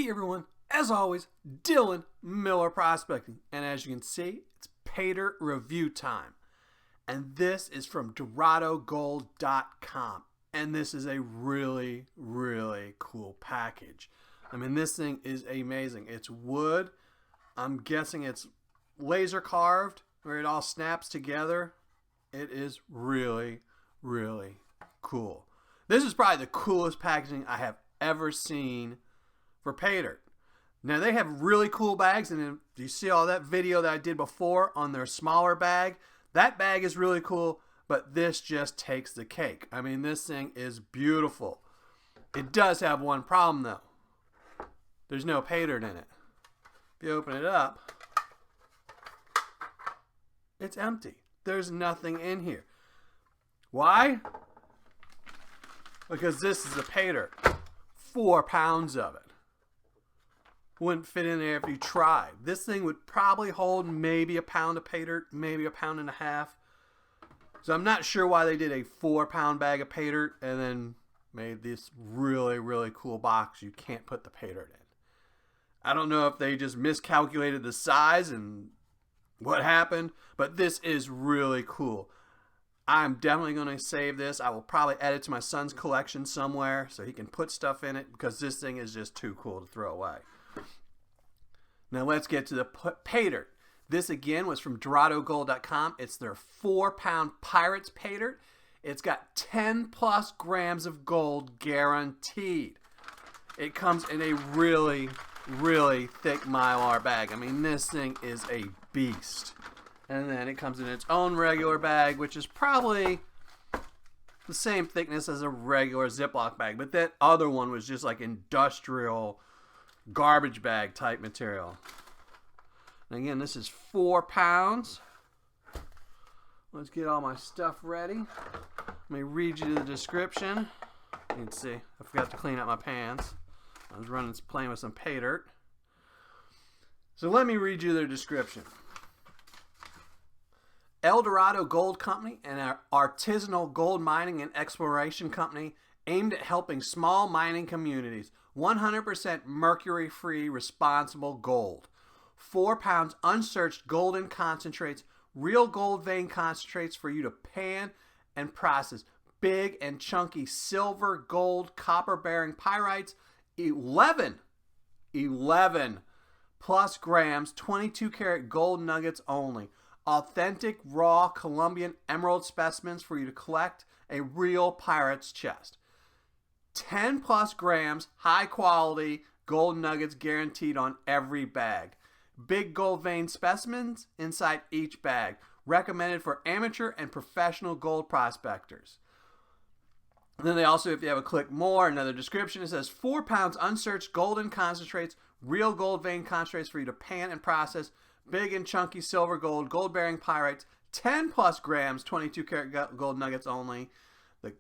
Hey everyone, as always, Dylan Miller Prospecting. And as you can see, it's Paydirt review time. And this is from DoradoGold.com. And this is a really, really cool package. I mean, this thing is amazing. It's wood. I'm guessing it's laser carved where it all snaps together. It is really, really cool. This is probably the coolest packaging I have ever seen for Paydirt. Now they have really cool bags, and if you see all that video that I did before on their smaller bag, that bag is really cool, but this just takes the cake. I mean, this thing is beautiful. It does have one problem though. There's no Paydirt in it. If you open it up, it's empty. There's nothing in here. Why? Because this is a Paydirt. 4 pounds of it. Wouldn't fit in there if you tried. This thing would probably hold maybe a pound of Paydirt, maybe a pound and a half. So I'm not sure why they did a 4-pound bag of Paydirt and then made this really, really cool box you can't put the Paydirt in. I don't know if they just miscalculated the size and what happened, but this is really cool. I'm definitely going to save this. I will probably add it to my son's collection somewhere so he can put stuff in it because this thing is just too cool to throw away. Now let's get to the Paydirt. This again was from DoradoGold.com. It's their 4-pound Pirates Paydirt. It's got 10 plus grams of gold guaranteed. It comes in a really, really thick Mylar bag. I mean, this thing is a beast. And then it comes in its own regular bag, which is probably the same thickness as a regular Ziploc bag. But that other one was just like industrial garbage bag type material. And again, this is 4 pounds. Let's get all my stuff ready. Let me read you the description. You can see I forgot to clean up my pants. I was playing with some Paydirt. So let me read you their description. El Dorado Gold Company, an artisanal gold mining and exploration company aimed at helping small mining communities. 100% mercury-free responsible gold. 4 pounds unsearched golden concentrates, real gold vein concentrates for you to pan and process. Big and chunky silver, gold, copper-bearing pyrites. 11 plus grams, 22-karat gold nuggets only. Authentic, raw Colombian emerald specimens for you to collect. A real pirate's chest. 10 plus grams, high quality gold nuggets guaranteed on every bag. Big gold vein specimens inside each bag. Recommended for amateur and professional gold prospectors. And then they also, if you have a click more, another description, it says 4 pounds unsearched golden concentrates, real gold vein concentrates for you to pan and process. Big and chunky silver gold, gold bearing pyrites, 10 plus grams, 22 karat gold nuggets only. The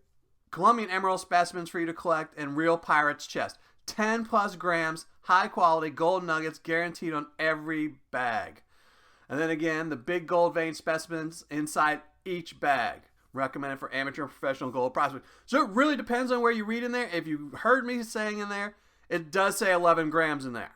Colombian emerald specimens for you to collect, and real pirate's chest. 10 plus grams, high quality gold nuggets guaranteed on every bag. And then again, the big gold vein specimens inside each bag. Recommended for amateur and professional gold prospectors. So it really depends on where you read in there. If you heard me saying in there, it does say 11 grams in there.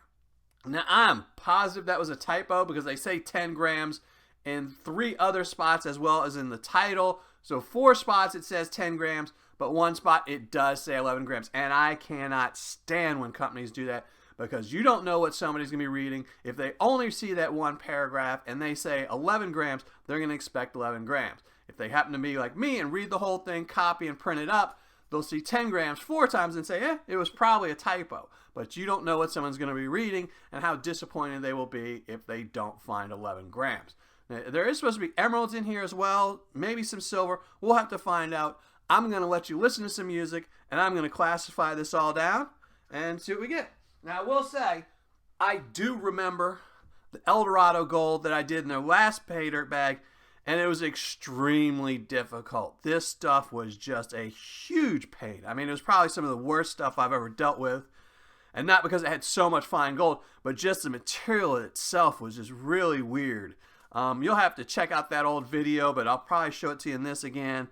Now, I'm positive that was a typo because they say 10 grams in 3 other spots as well as in the title. So 4 spots it says 10 grams, but 1 spot it does say 11 grams. And I cannot stand when companies do that because you don't know what somebody's going to be reading. If they only see that one paragraph and they say 11 grams, they're going to expect 11 grams. If they happen to be like me and read the whole thing, copy and print it up, they'll see 10 grams 4 times and say, it was probably a typo. But you don't know what someone's going to be reading and how disappointed they will be if they don't find 11 grams. Now, there is supposed to be emeralds in here as well, maybe some silver. We'll have to find out. I'm going to let you listen to some music, and I'm going to classify this all down and see what we get. Now, I will say, I do remember the El Dorado Gold that I did in their last Paydirt bag, and it was extremely difficult. This stuff was just a huge pain. I mean, it was probably some of the worst stuff I've ever dealt with. And not because it had so much fine gold, but just the material itself was just really weird. You'll have to check out that old video, but I'll probably show it to you in this again.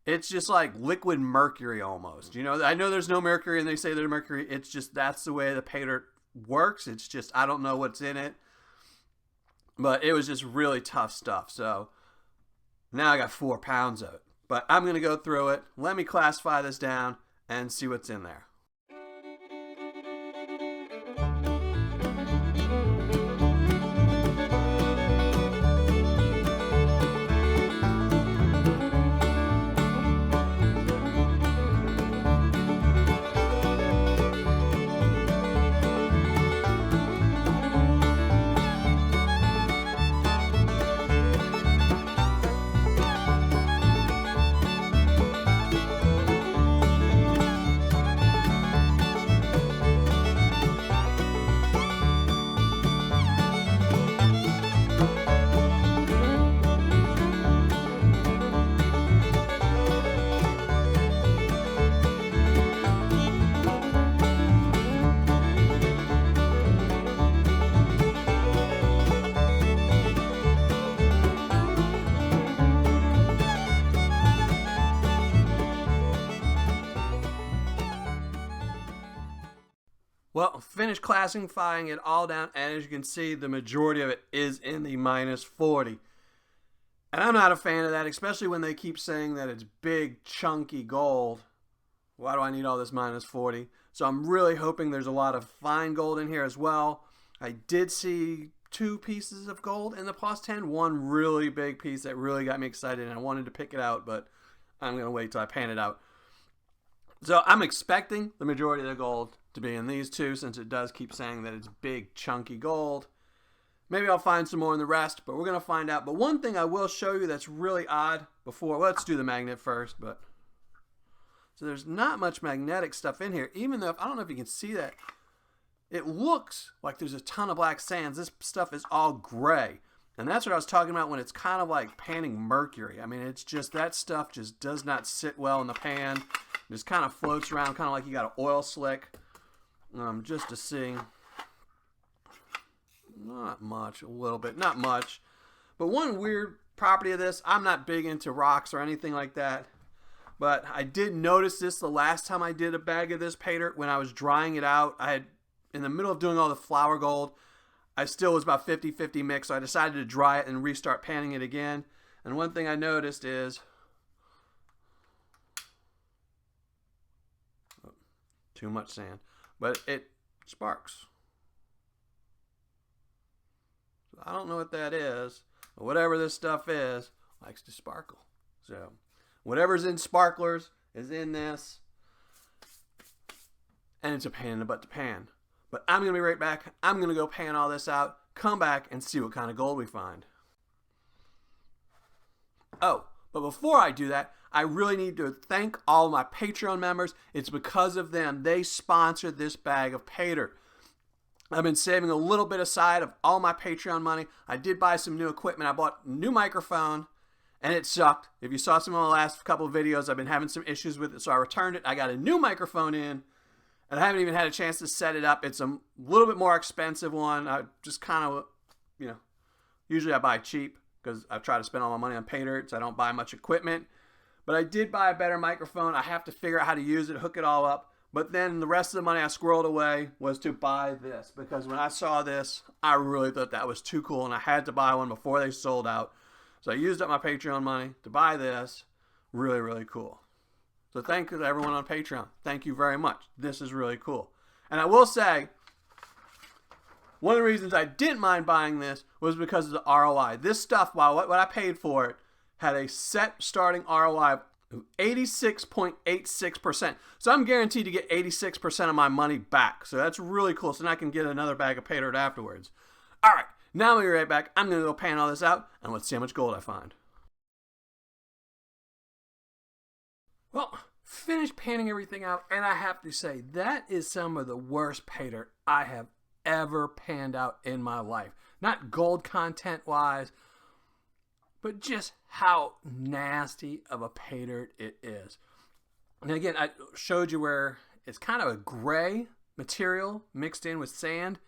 It's just like liquid mercury almost. You know, I know there's no mercury and they say there's mercury. It's just that's the way the Paydirt works. It's just I don't know what's in it. But it was just really tough stuff. So now I got 4 pounds of it. But I'm going to go through it. Let me classify this down and see what's in there. Well, finished classifying it all down, and as you can see, the majority of it is in the minus 40. And I'm not a fan of that, especially when they keep saying that it's big, chunky gold. Why do I need all this minus 40? So I'm really hoping there's a lot of fine gold in here as well. I did see 2 pieces of gold in the plus 10. One really big piece that really got me excited, and I wanted to pick it out, but I'm going to wait till I pan it out. So I'm expecting the majority of the gold to be in these 2, since it does keep saying that it's big, chunky gold. Maybe I'll find some more in the rest, but we're going to find out. But one thing I will show you that's really odd before, let's do the magnet first. But so there's not much magnetic stuff in here, even though, I don't know if you can see that. It looks like there's a ton of black sands. This stuff is all gray. And that's what I was talking about when it's kind of like panning mercury. I mean, it's just, that stuff just does not sit well in the pan. It just kind of floats around, kind of like you got an oil slick. Just to see. Not much, a little bit, not much. But one weird property of this, I'm not big into rocks or anything like that. But I did notice this the last time I did a bag of this Paydirt. When I was drying it out, I had, in the middle of doing all the flour gold, I still was about 50-50 mix, so I decided to dry it and restart panning it again. And one thing I noticed is, too much sand, but it sparks. So I don't know what that is, but whatever this stuff is, likes to sparkle. So whatever's in sparklers is in this, and it's a pain in the butt to pan. But I'm going to be right back. I'm going to go pan all this out, come back, and see what kind of gold we find. Oh, but before I do that, I really need to thank all my Patreon members. It's because of them. They sponsored this bag of Paydirt. I've been saving a little bit aside of all my Patreon money. I did buy some new equipment. I bought a new microphone, and it sucked. If you saw some of my last couple of videos, I've been having some issues with it, so I returned it. I got a new microphone in, and I haven't even had a chance to set it up. It's a little bit more expensive one. I just kind of, usually I buy cheap because I try to spend all my money on Paydirt, so I don't buy much equipment. But I did buy a better microphone. I have to figure out how to use it, hook it all up. But then the rest of the money I squirreled away was to buy this, because when I saw this, I really thought that was too cool, and I had to buy one before they sold out. So I used up my Patreon money to buy this. Really, really cool. So thank you to everyone on Patreon. Thank you very much. This is really cool. And I will say, one of the reasons I didn't mind buying this was because of the ROI. This stuff, while what I paid for it, had a set starting ROI of 86.86%. So I'm guaranteed to get 86% of my money back. So that's really cool. So now I can get another bag of Paydirt afterwards. All right, now I'll be right back. I'm going to go pan all this out, and let's see how much gold I find. Well, finished panning everything out, and I have to say, that is some of the worst Paydirt I have ever panned out in my life. Not gold content-wise, but just how nasty of a Paydirt it is. And again, I showed you where it's kind of a gray material mixed in with sand.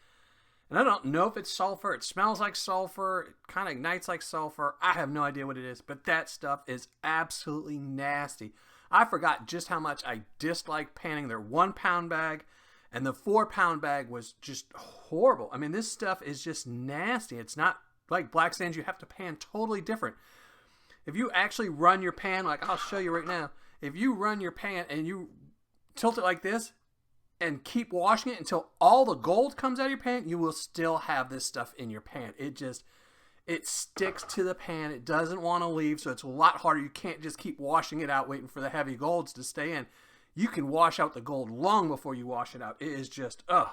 And I don't know if it's sulfur. It smells like sulfur. It kind of ignites like sulfur. I have no idea what it is, but that stuff is absolutely nasty. I forgot just how much I dislike panning their 1 pound bag And the 4-pound bag was just horrible. I mean, this stuff is just nasty. It's not like black sands. You have to pan totally different. If you actually run your pan, like I'll show you right now, if you run your pan and you tilt it like this and keep washing it until all the gold comes out of your pan, you will still have this stuff in your pan. It sticks to the pan. It doesn't want to leave, so it's a lot harder. You can't just keep washing it out waiting for the heavy golds to stay in. You can wash out the gold long before you wash it out. It is just, ugh.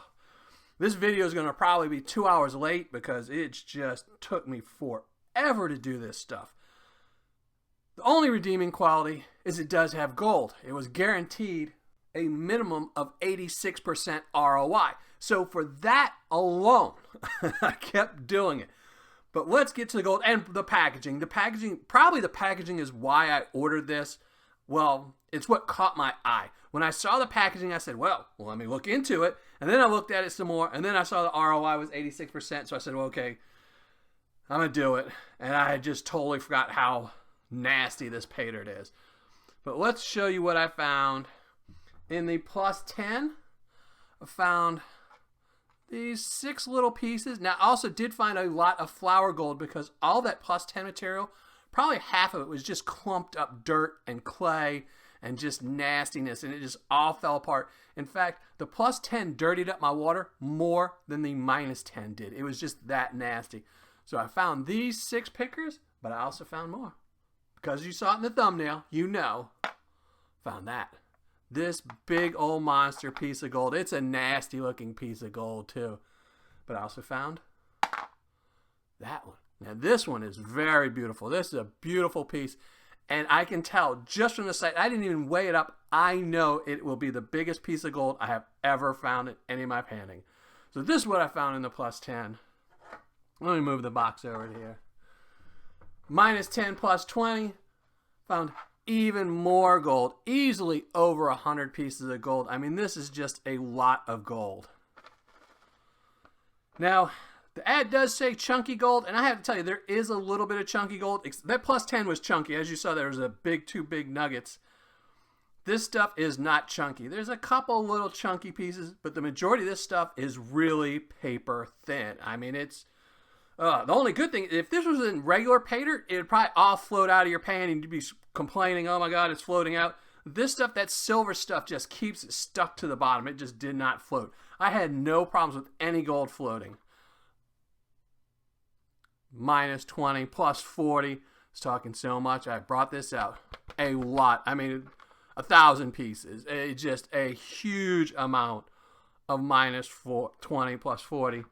This video is going to probably be 2 hours late because it just took me forever to do this stuff. The only redeeming quality is it does have gold. It was guaranteed a minimum of 86% ROI. So for that alone, I kept doing it. But let's get to the gold and the packaging. Probably the packaging is why I ordered this. Well, it's what caught my eye. When I saw the packaging, I said, well, let me look into it. And then I looked at it some more, and then I saw the ROI was 86%, so I said, well, okay, I'm going to do it. And I just totally forgot how nasty this Paydirt is. But let's show you what I found. In the plus 10, I found these 6 little pieces. Now, I also did find a lot of flour gold because all that plus 10 material, probably half of it was just clumped up dirt and clay and just nastiness, and it just all fell apart. In fact, the plus 10 dirtied up my water more than the minus 10 did. It was just that nasty. So I found these 6 pickers, but I also found more. Because you saw it in the thumbnail, you know, found that. This big old monster piece of gold. It's a nasty looking piece of gold too. But I also found that one. Now this one is very beautiful. This is a beautiful piece. And I can tell just from the sight, I didn't even weigh it up. I know it will be the biggest piece of gold I have ever found in any of my panning. So this is what I found in the plus 10. Let me move the box over to here. Minus 10 plus 20. Found even more gold. Easily over 100 pieces of gold. I mean, this is just a lot of gold. Now, the ad does say chunky gold, and I have to tell you, there is a little bit of chunky gold. That plus 10 was chunky. As you saw, there was two big nuggets. This stuff is not chunky. There's a couple little chunky pieces, but the majority of this stuff is really paper thin. I mean, it's the only good thing, if this was in regular Paydirt, it would probably all float out of your pan and you'd be complaining, oh my God, it's floating out. This stuff, that silver stuff, just keeps it stuck to the bottom. It just did not float. I had no problems with any gold floating. Minus 20, plus 40. I was talking so much. I brought this out a lot. I mean, 1,000 pieces. Just a huge amount of minus 20 plus 40.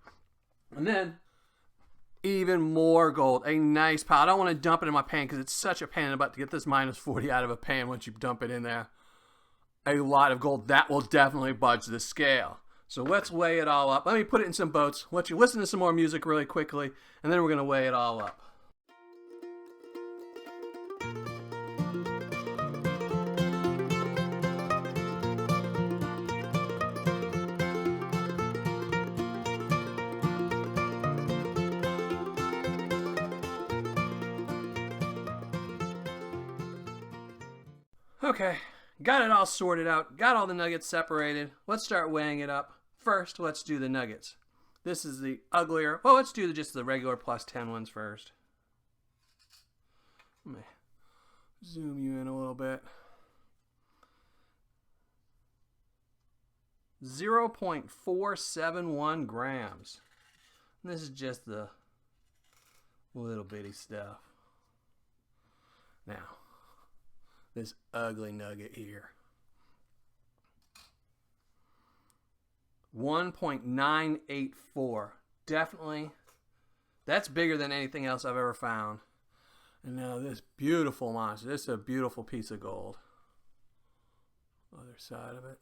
And then even more gold. A nice pile. I don't want to dump it in my pan because it's such a pain in the butt to get this minus 40 out of a pan once you dump it in there. A lot of gold. That will definitely budge the scale. So let's weigh it all up. Let me put it in some boats. Let you listen to some more music really quickly, and then we're going to weigh it all up. Okay, got it all sorted out. Got all the nuggets separated. Let's start weighing it up. First, let's do the nuggets. This is the uglier. Well, let's do just the regular plus 10 ones first. Let me zoom you in a little bit. 0.471 grams. And this is just the little bitty stuff. Now, this ugly nugget here. 1.984. Definitely. That's bigger than anything else I've ever found. And now this beautiful monster. This is a beautiful piece of gold. Other side of it.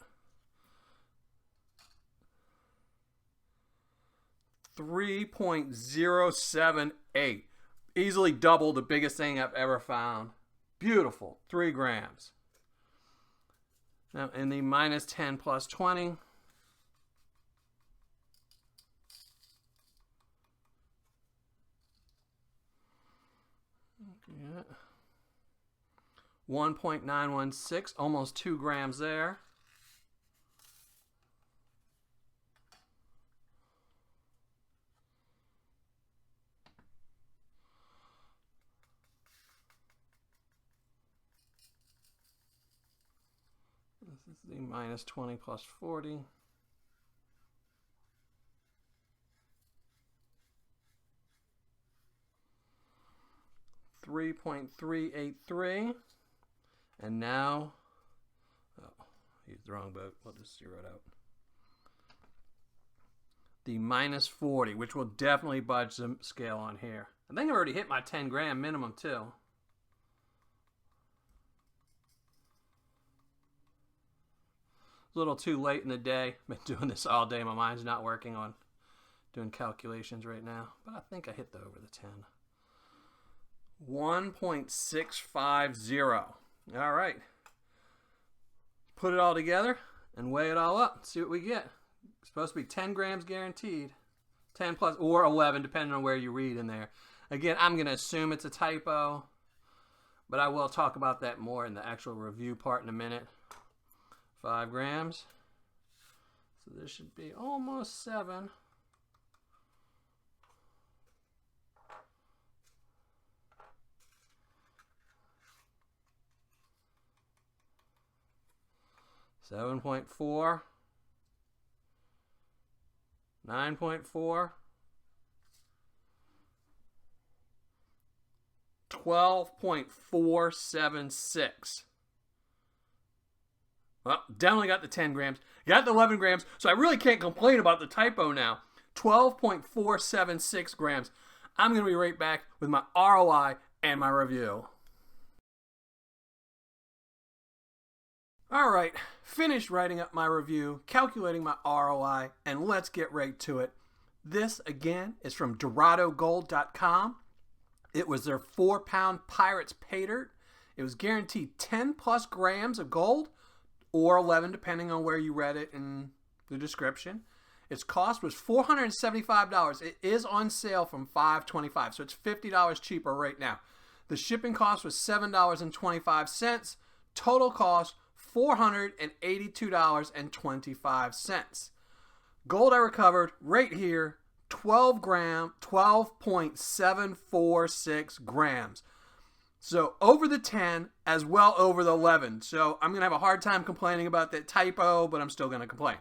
3.078. Easily double the biggest thing I've ever found. Beautiful. 3 grams. Now in the minus 10 plus 20. Yeah. 1.916, almost 2 grams there. This is the minus 20 plus 40. $3.383. And now, oh, I used the wrong boat. We'll just zero it out. The minus 40, which will definitely budge the scale on here. I think I already hit my 10 gram minimum too. A little too late in the day. Been doing this all day. My mind's not working on doing calculations right now. But I think I hit over the 10. 1.650. All right. Put it all together and weigh it all up. See what we get. It's supposed to be 10 grams guaranteed. 10 plus or 11 depending on where you read in there. Again, I'm going to assume it's a typo. But I will talk about that more in the actual review part in a minute. 5 grams. So this should be almost 7. $7.4, 9.4, 12.476. Well, definitely got the 10 grams. Got the 11 grams, so I really can't complain about the typo now. 12.476 grams. I'm going to be right back with my ROI and my review. All right, finished writing up my review, calculating my ROI, and let's get right to it. This, again, is from DoradoGold.com. It was their 4-pound Pirates Paydirt. It was guaranteed 10 plus grams of gold, or 11 depending on where you read it in the description. Its cost was $475. It is on sale from $525, so it's $50 cheaper right now. The shipping cost was $7.25. Total cost $482.25. Gold I recovered right here, 12.746 grams. So over the 10 as well over the 11. So I'm going to have a hard time complaining about that typo, but I'm still going to complain.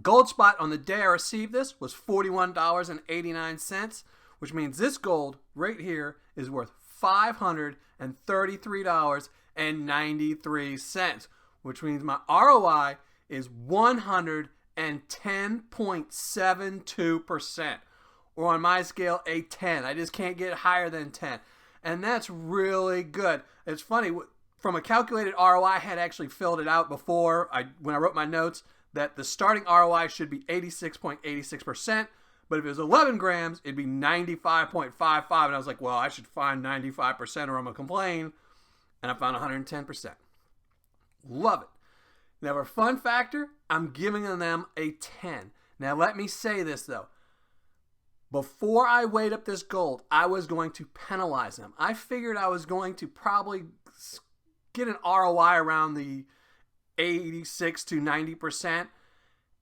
Gold spot on the day I received this was $41.89, which means this gold right here is worth $533.93, which means my ROI is 110.72%, or on my scale, a 10. I just can't get higher than 10, and that's really good. It's funny, from a calculated ROI, I had actually filled it out before when I wrote my notes that the starting ROI should be 86.86%, but if it was 11 grams, it'd be 95.55, and I was like, well, I should find 95% or I'm going to complain, and I found 110%. Love it. Now, for fun factor, I'm giving them a 10. Now, let me say this, though. Before I weighed up this gold, I was going to penalize them. I figured I was going to probably get an ROI around the 86 to 90%.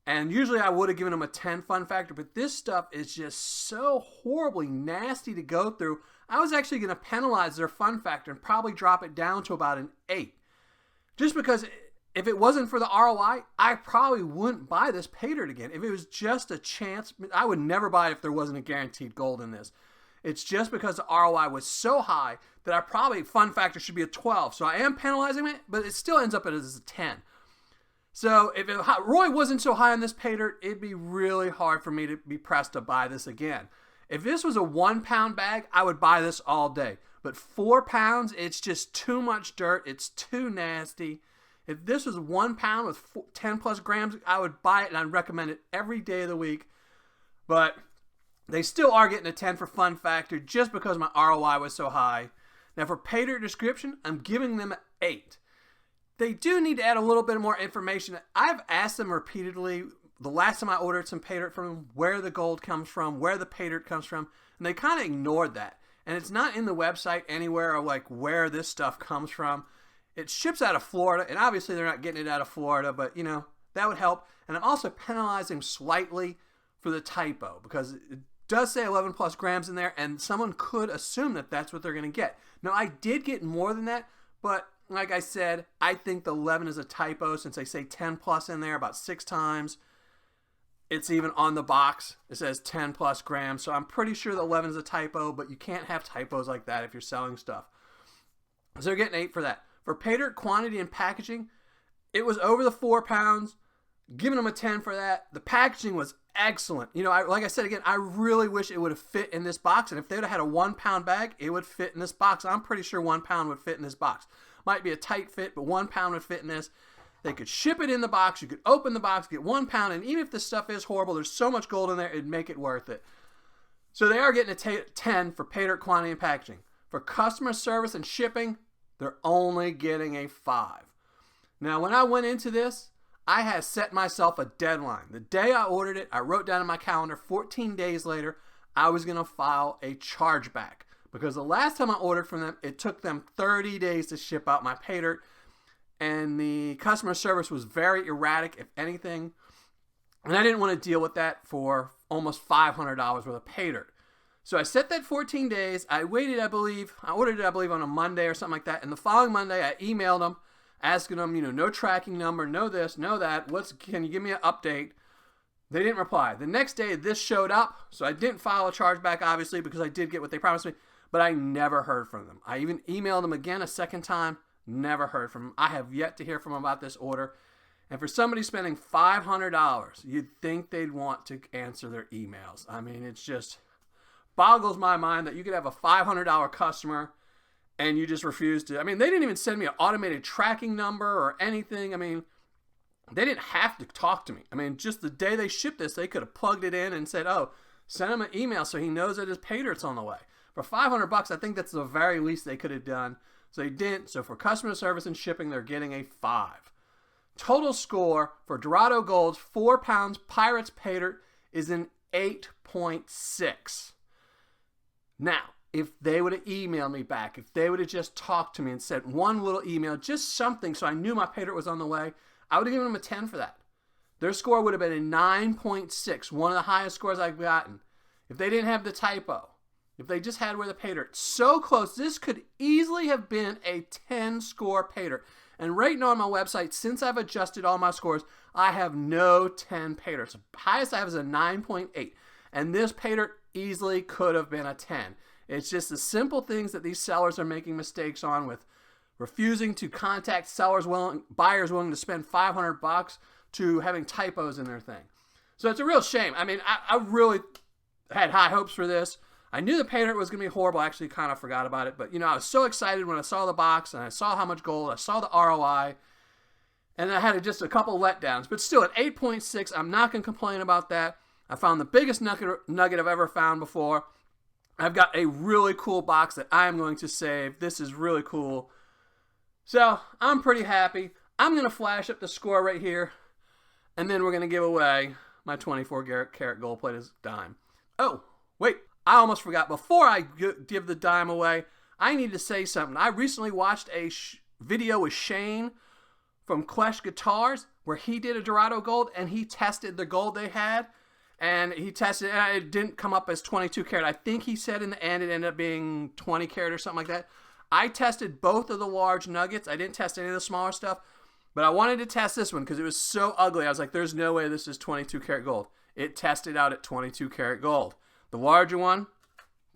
And usually I would have given them a 10 fun factor, but this stuff is just so horribly nasty to go through. I was actually going to penalize their fun factor and probably drop it down to about an 8. Just because if it wasn't for the ROI, I probably wouldn't buy this Paydirt again. If it was just a chance, I would never buy it if there wasn't a guaranteed gold in this. It's just because the ROI was so high that I probably, fun factor should be a 12. So I am penalizing it, but it still ends up as a 10. So if Roy wasn't so high on this Paydirt, it'd be really hard for me to be pressed to buy this again. If this was a 1-pound bag, I would buy this all day. But 4 pounds, it's just too much dirt. It's too nasty. If this was 1 pound with 10 plus grams, I would buy it and I'd recommend it every day of the week. But they still are getting a 10 for fun factor just because my ROI was so high. Now for Paydirt description, I'm giving them an 8. They do need to add a little bit more information. I've asked them repeatedly, the last time I ordered some Paydirt from them, where the gold comes from, where the Paydirt comes from, and they kind of ignored that. And it's not in the website anywhere of like where this stuff comes from. It ships out of Florida, and obviously they're not getting it out of Florida, but you know, that would help. And I'm also penalizing slightly for the typo because it does say 11 plus grams in there, and someone could assume that that's what they're going to get. Now, I did get more than that, but like I said, I think the 11 is a typo since they say 10 plus in there about 6 times. It's even on the box. It says 10 plus grams. So I'm pretty sure the 11 is a typo, but you can't have typos like that if you're selling stuff. So they're getting 8 for that. For Paydirt quantity and packaging, it was over the 4 pounds. Giving them a 10 for that. The packaging was excellent. You know, like I said again, I really wish it would have fit in this box. And if they would have had a 1 pound bag, it would fit in this box. I'm pretty sure 1 pound would fit in this box. Might be a tight fit, but 1 pound would fit in this. They could ship it in the box. You could open the box, get 1 pound, and even if this stuff is horrible, there's so much gold in there, it'd make it worth it. So they are getting a 10 for Paydirt quantity and packaging. For customer service and shipping, they're only getting a 5. Now, when I went into this, I had set myself a deadline. The day I ordered it, I wrote down in my calendar 14 days later, I was going to file a chargeback. Because the last time I ordered from them, it took them 30 days to ship out my Paydirt. And the customer service was very erratic, if anything. And I didn't want to deal with that for almost $500 worth of Paydirt. So I set that 14 days. I waited, I ordered it, on a Monday or something like that. And the following Monday, I emailed them, asking them, no tracking number, no this, no that. Can you give me an update? They didn't reply. The next day, this showed up. So I didn't file a chargeback, obviously, because I did get what they promised me. But I never heard from them. I even emailed them again a second time. Never heard from them. I have yet to hear from them about this order. And for somebody spending $500, you'd think they'd want to answer their emails. I mean, it just boggles my mind that you could have a $500 customer and you just refuse to. I mean, they didn't even send me an automated tracking number or anything. I mean, they didn't have to talk to me. I mean, just the day they shipped this, they could have plugged it in and said, oh, send him an email so he knows that his Paydirt's on the way. For $500, I think that's the very least they could have done. So they didn't. So for customer service and shipping, they're getting a 5. Total score for Dorado Gold's 4 pounds Pirates Paydirt is an 8.6. Now, if they would have emailed me back, if they would have just talked to me and sent one little email, just something so I knew my Paydirt was on the way, I would have given them a 10 for that. Their score would have been a 9.6, one of the highest scores I've gotten. If they didn't have the typo, if they just had where the Paydirt, so close, this could easily have been a 10-score Paydirt. And right now on my website, since I've adjusted all my scores, I have no 10 Paydirts. The highest I have is a 9.8. And this Paydirt easily could have been a 10. It's just the simple things that these sellers are making mistakes on, with refusing to contact buyers willing to spend $500 to having typos in their thing. So it's a real shame. I mean, I really had high hopes for this. I knew the Paydirt was going to be horrible. I actually kind of forgot about it. But, I was so excited when I saw the box and I saw how much gold. I saw the ROI. And I had just a couple letdowns. But still, at 8.6, I'm not going to complain about that. I found the biggest nugget I've ever found before. I've got a really cool box that I'm going to save. This is really cool. So, I'm pretty happy. I'm going to flash up the score right here. And then we're going to give away my 24-karat gold-plated dime. Oh, wait. I almost forgot. Before I give the dime away, I need to say something. I recently watched a video with Shane from Clash Guitars where he did a Dorado Gold and he tested the gold they had. And he tested it, and it didn't come up as 22 karat. I think he said in the end it ended up being 20 karat or something like that. I tested both of the large nuggets. I didn't test any of the smaller stuff. But I wanted to test this one because it was so ugly. I was like, there's no way this is 22 karat gold. It tested out at 22 karat gold. The larger one,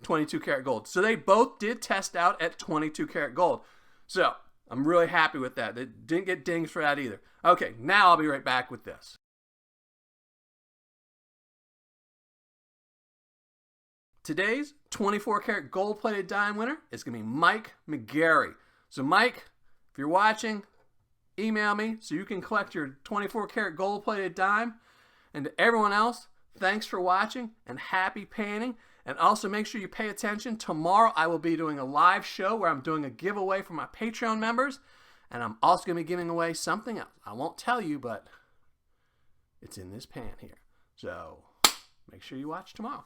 22 karat gold. So they both did test out at 22 karat gold. So I'm really happy with that. They didn't get dings for that either. Okay, now I'll be right back with this. Today's 24 karat gold plated dime winner is going to be Mike McGarry. So Mike, if you're watching, email me so you can collect your 24 karat gold plated dime. And to everyone else, thanks for watching and happy painting. And also make sure you pay attention. Tomorrow I will be doing a live show where I'm doing a giveaway for my Patreon members. And I'm also going to be giving away something else. I won't tell you, but it's in this pan here. So make sure you watch tomorrow.